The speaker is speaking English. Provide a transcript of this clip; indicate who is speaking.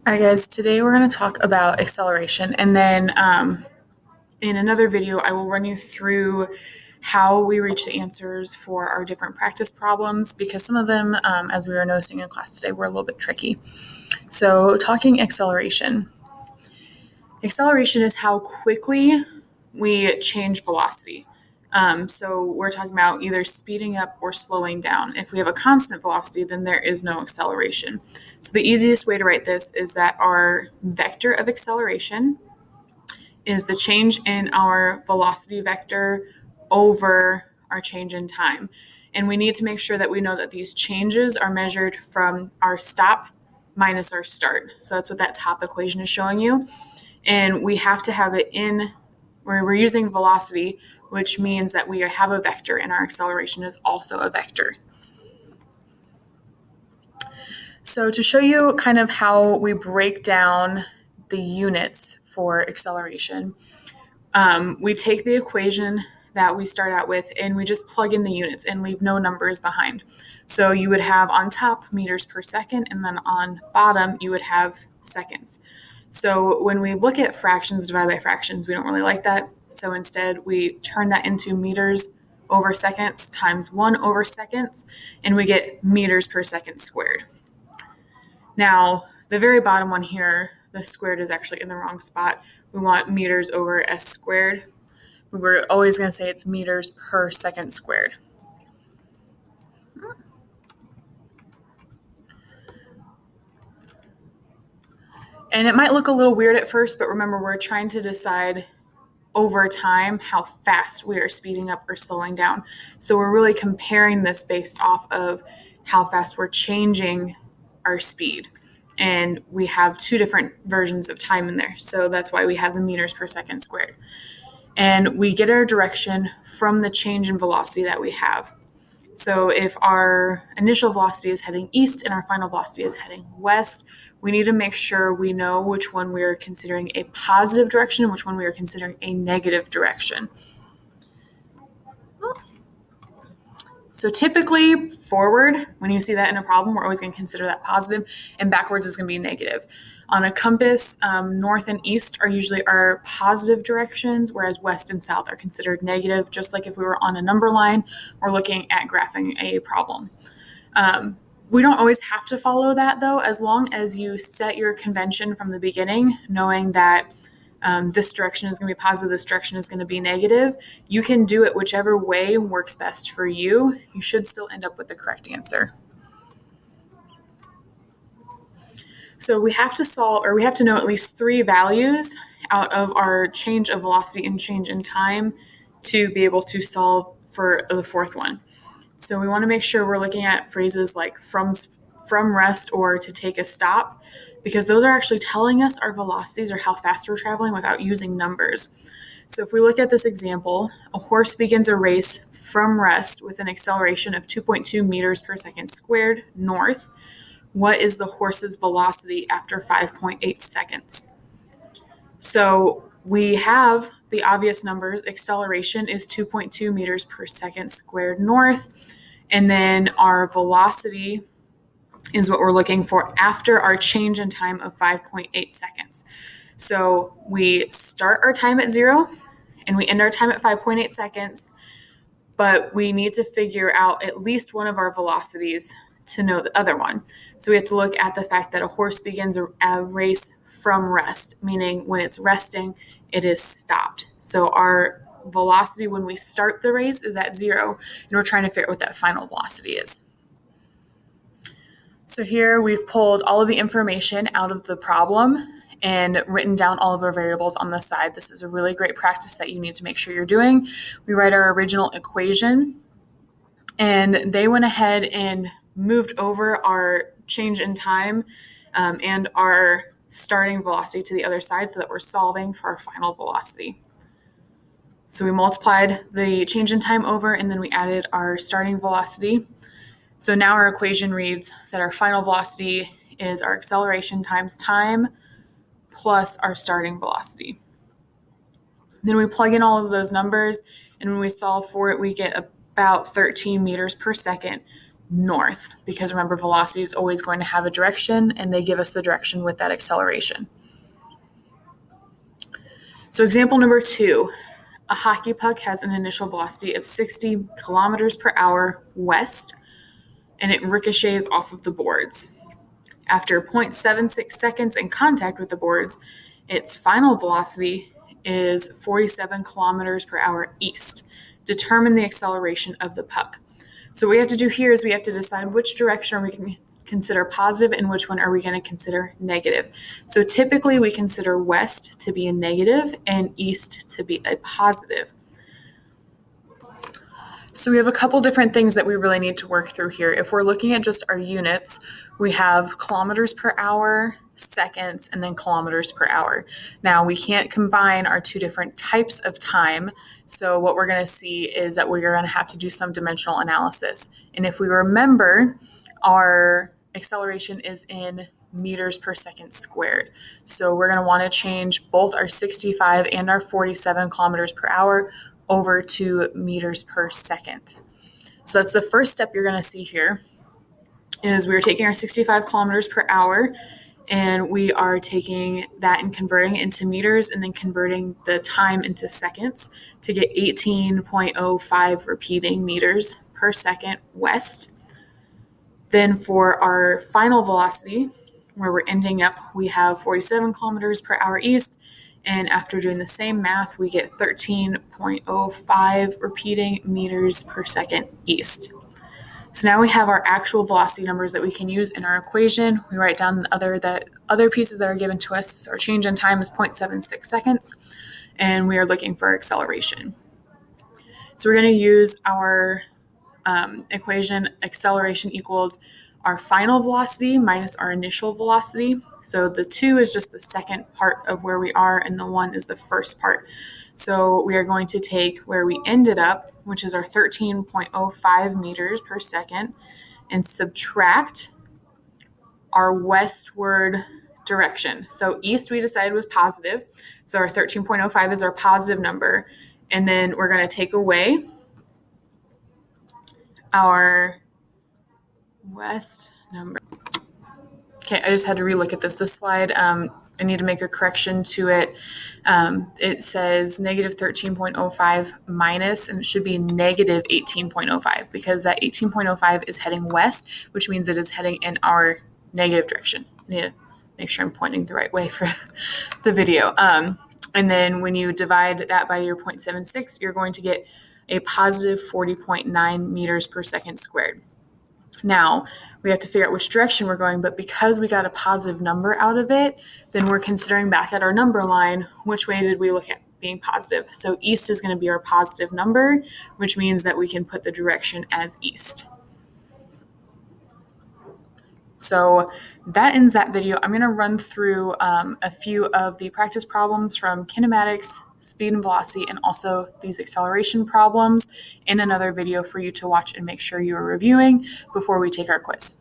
Speaker 1: All right, guys, today we're going to talk about acceleration. And then in another video, I will run you through how we reach the answers for our different practice problems because some of them, as we were noticing in class today, were a little bit tricky. So, talking acceleration. Acceleration is how quickly we change velocity. So we're talking about either speeding up or slowing down. If we have a constant velocity, then there is no acceleration. So the easiest way to write this is that our vector of acceleration is the change in our velocity vector over our change in time. And we need to make sure that we know that these changes are measured from our stop minus our start. So that's what that top equation is showing you. And we have to have it in where we're using velocity, which means that we have a vector and our acceleration is also a vector. So to show you kind of how we break down the units for acceleration, we take the equation that we start out with and we just plug in the units and leave no numbers behind. So you would have on top meters per second, and then on bottom you would have seconds. So when we look at fractions divided by fractions, we don't really like that. So instead we turn that into meters over seconds times 1 over seconds, and we get meters per second squared. Now, the very bottom one here, the squared is actually in the wrong spot. We want meters over s squared. We were always going to say it's meters per second squared. And it might look a little weird at first, but remember, we're trying to decide over time how fast we are speeding up or slowing down. So we're really comparing this based off of how fast we're changing our speed. And we have two different versions of time in there. So that's why we have the meters per second squared. And we get our direction from the change in velocity that we have. So if our initial velocity is heading east and our final velocity is heading west, we need to make sure we know which one we are considering a positive direction and which one we are considering a negative direction. So typically forward, when you see that in a problem, we're always going to consider that positive, and backwards is going to be negative. On a compass, north and east are usually our positive directions, whereas west and south are considered negative, just like if we were on a number line or looking at graphing a problem. We don't always have to follow that, though, as long as you set your convention from the beginning, knowing that this direction is going to be positive, this direction is going to be negative. You can do it whichever way works best for you. You should still end up with the correct answer. So we have to solve, or we have to know at least 3 values out of our change of velocity and change in time to be able to solve for the fourth one. So we want to make sure we're looking at phrases like from rest or to take a stop, because those are actually telling us our velocities or how fast we're traveling without using numbers. So if we look at this example, a horse begins a race from rest with an acceleration of 2.2 meters per second squared north. What is the horse's velocity after 5.8 seconds? So we have the obvious numbers. Acceleration is 2.2 meters per second squared north. And then our velocity is what we're looking for after our change in time of 5.8 seconds. So we start our time at 0 and we end our time at 5.8 seconds, but we need to figure out at least one of our velocities to know the other one. So we have to look at the fact that a horse begins a race from rest, meaning when it's resting, it is stopped. So our velocity when we start the race is at 0, and we're trying to figure out what that final velocity is. So here we've pulled all of the information out of the problem and written down all of our variables on the side. This is a really great practice that you need to make sure you're doing. We write our original equation, and they went ahead and moved over our change in time and our starting velocity to the other side so that we're solving for our final velocity. So we multiplied the change in time over, and then we added our starting velocity. So now our equation reads that our final velocity is our acceleration times time plus our starting velocity. Then we plug in all of those numbers, and when we solve for it, we get about 13 meters per second, north, because remember, velocity is always going to have a direction, and they give us the direction with that acceleration. So example number 2, a hockey puck has an initial velocity of 60 kilometers per hour west, and it ricochets off of the boards. After 0.76 seconds in contact with the boards, its final velocity is 47 kilometers per hour east. Determine the acceleration of the puck. So what we have to do here is we have to decide which direction are we going to consider positive and which one are we going to consider negative. So typically we consider west to be a negative and east to be a positive. So we have a couple different things that we really need to work through here. If we're looking at just our units, we have kilometers per hour, seconds, and then kilometers per hour. Now we can't combine our two different types of time. So what we're going to see is that we're going to have to do some dimensional analysis. And if we remember, our acceleration is in meters per second squared. So we're going to want to change both our 65 and our 47 kilometers per hour over to meters per second. So that's the first step you're going to see here is we're taking our 65 kilometers per hour and we are taking that and converting it into meters and then converting the time into seconds to get 18.05 repeating meters per second west. Then for our final velocity, where we're ending up, we have 47 kilometers per hour east. And after doing the same math, we get 13.05 repeating meters per second east. So now we have our actual velocity numbers that we can use in our equation. We write down the other pieces that are given to us. So our change in time is 0.76 seconds, and we are looking for acceleration. So we're going to use our equation. Acceleration equals our final velocity minus our initial velocity. So the 2 is just the second part of where we are, and the 1 is the first part. So we are going to take where we ended up, which is our 13.05 meters per second, and subtract our westward direction. So east we decided was positive. So our 13.05 is our positive number. And then we're going to take away our west number. Okay, I just had to relook at this. This slide, I need to make a correction to it. It says negative 13.05 minus, and it should be negative 18.05 because that 18.05 is heading west, which means it is heading in our negative direction. I need to make sure I'm pointing the right way for the video. And then when you divide that by your 0.76, you're going to get a positive 40.9 meters per second squared. Now, we have to figure out which direction we're going, but because we got a positive number out of it, then we're considering back at our number line, which way did we look at being positive? So east is going to be our positive number, which means that we can put the direction as east. So that ends that video. I'm going to run through a few of the practice problems from kinematics, speed and velocity, and also these acceleration problems in another video for you to watch and make sure you are reviewing before we take our quiz.